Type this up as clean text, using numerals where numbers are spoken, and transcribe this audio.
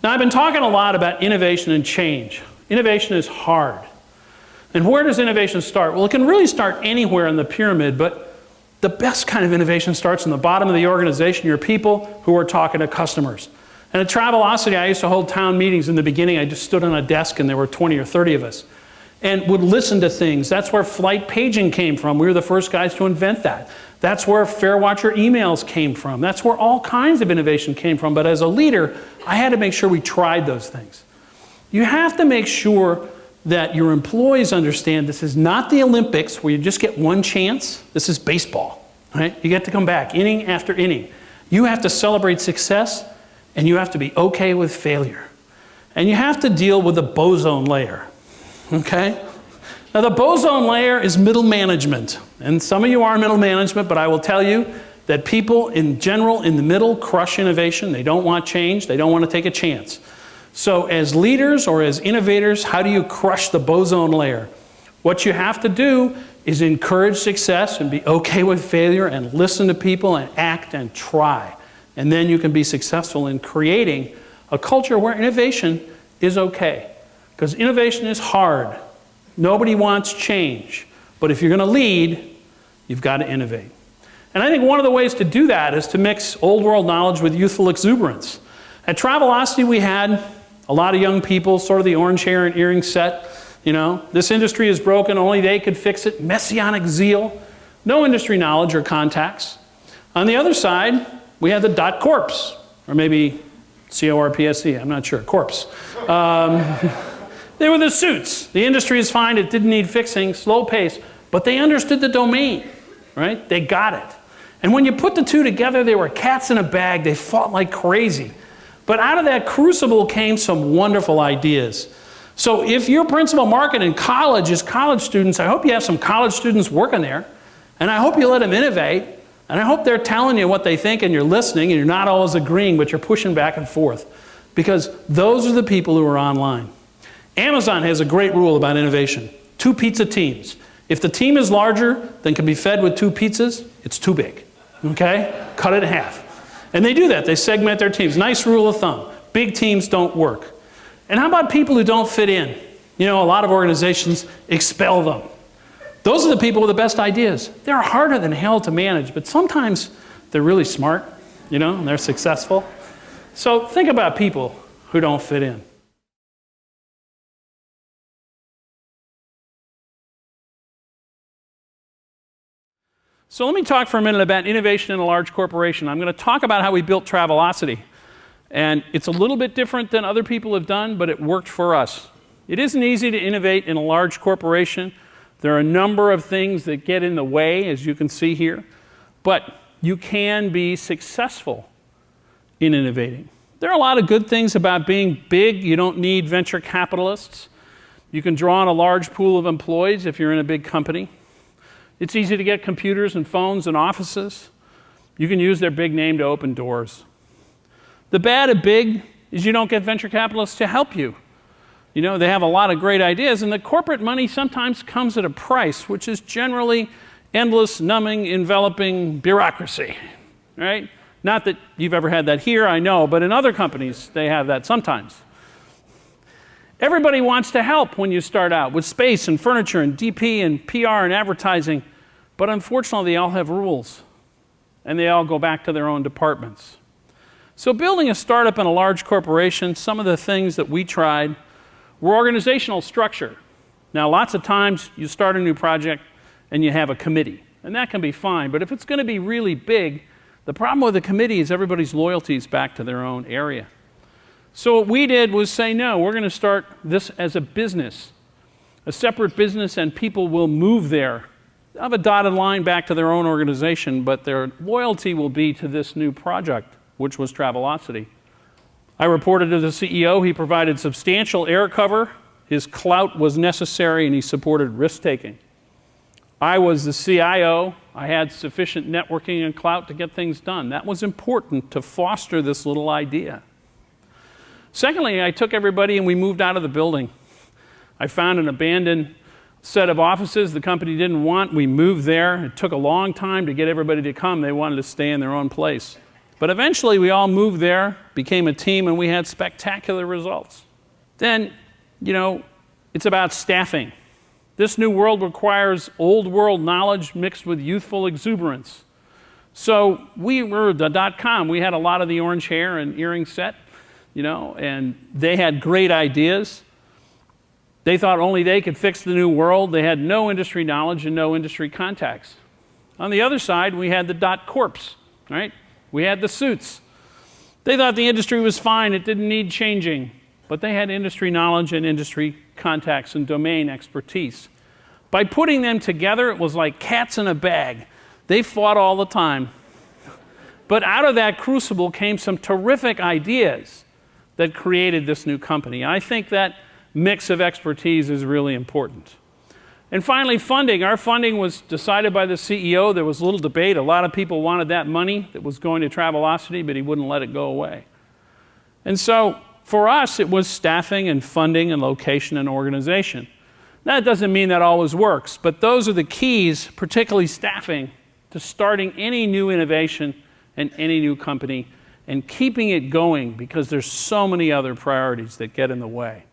Now, I've been talking a lot about innovation and change. Innovation is hard. And where does innovation start? Well, it can really start anywhere in the pyramid, but the best kind of innovation starts in the bottom of the organization, your people who are talking to customers. And at Travelocity, I used to hold town meetings in the beginning. I just stood on a desk and there were 20 or 30 of us and would listen to things. That's where flight paging came from. We were the first guys to invent that. That's where Fairwatcher emails came from. That's where all kinds of innovation came from. But as a leader, I had to make sure we tried those things. You have to make sure that your employees understand this is not the Olympics where you just get one chance. This is baseball, right? You get to come back inning after inning. You have to celebrate success, and you have to be okay with failure. And you have to deal with the boson layer, okay? Now, the boson layer is middle management. And some of you are middle management, but I will tell you that people in general in the middle crush innovation. They don't want change. They don't want to take a chance. So as leaders or as innovators, how do you crush the boson layer? What you have to do is encourage success and be okay with failure and listen to people and act and try. And then you can be successful in creating a culture where innovation is okay. Because innovation is hard. Nobody wants change. But if you're going to lead, you've got to innovate. And I think one of the ways to do that is to mix old world knowledge with youthful exuberance. At Travelocity, we had a lot of young people, sort of the orange hair and earring set. You know, this industry is broken, only they could fix it. Messianic zeal, no industry knowledge or contacts. On the other side, we had the dot corps, or maybe C-O-R-P-S-E, I'm not sure, corpse. They were the suits. The industry is fine, it didn't need fixing, slow pace, but they understood the domain, right? They got it. And when you put the two together, they were cats in a bag. They fought like crazy. But out of that crucible came some wonderful ideas. So if your principal market in college is college students, I hope you have some college students working there, and I hope you let them innovate, and I hope they're telling you what they think and you're listening and you're not always agreeing, but you're pushing back and forth. Because those are the people who are online. Amazon has a great rule about innovation. 2 pizza teams. If the team is larger than can be fed with 2 pizzas, it's too big, okay? Cut it in half. And they do that, they segment their teams. Nice rule of thumb. Big teams don't work. And how about people who don't fit in? You know, a lot of organizations expel them. Those are the people with the best ideas. They're harder than hell to manage, but sometimes they're really smart, you know, and they're successful. So think about people who don't fit in. So let me talk for a minute about innovation in a large corporation. I'm going to talk about how we built Travelocity. And it's a little bit different than other people have done, but it worked for us. It isn't easy to innovate in a large corporation. There are a number of things that get in the way, as you can see here. But you can be successful in innovating. There are a lot of good things about being big. You don't need venture capitalists. You can draw on a large pool of employees if you're in a big company. It's easy to get computers and phones and offices. You can use their big name to open doors. The bad of big is you don't get venture capitalists to help you. You know, they have a lot of great ideas, and the corporate money sometimes comes at a price, which is generally endless, numbing, enveloping bureaucracy, right? Not that you've ever had that here, I know, but in other companies, they have that sometimes. Everybody wants to help when you start out with space and furniture and DP and PR and advertising, but unfortunately, they all have rules, and they all go back to their own departments. So building a startup in a large corporation, some of the things that we tried were organizational structure. Now, lots of times you start a new project and you have a committee, and that can be fine, but if it's going to be really big, the problem with the committee is everybody's loyalty is back to their own area. So what we did was say, no, we're going to start this as a business, a separate business, and people will move there. They'll have a dotted line back to their own organization, but their loyalty will be to this new project, which was Travelocity. I reported to the CEO. He provided substantial air cover. His clout was necessary, and he supported risk-taking. I was the CIO. I had sufficient networking and clout to get things done. That was important to foster this little idea. Secondly, I took everybody and we moved out of the building. I found an abandoned set of offices the company didn't want. We moved there. It took a long time to get everybody to come. They wanted to stay in their own place. But eventually we all moved there, became a team, and we had spectacular results. Then, it's about staffing. This new world requires old world knowledge mixed with youthful exuberance. So we were the .com. We had a lot of the orange hair and earring set, and they had great ideas. They thought only they could fix the new world. They had no industry knowledge and no industry contacts. On the other side, we had the .corps, right? We had the suits. They thought the industry was fine. It didn't need changing. But they had industry knowledge and industry contacts and domain expertise. By putting them together, it was like cats in a bag. They fought all the time. But out of that crucible came some terrific ideas that created this new company. I think that mix of expertise is really important. And finally, funding. Our funding was decided by the CEO. There was a little debate. A lot of people wanted that money that was going to Travelocity, but he wouldn't let it go away. And so for us, it was staffing and funding and location and organization. That doesn't mean that always works, but those are the keys, particularly staffing, to starting any new innovation and any new company and keeping it going, because there's so many other priorities that get in the way.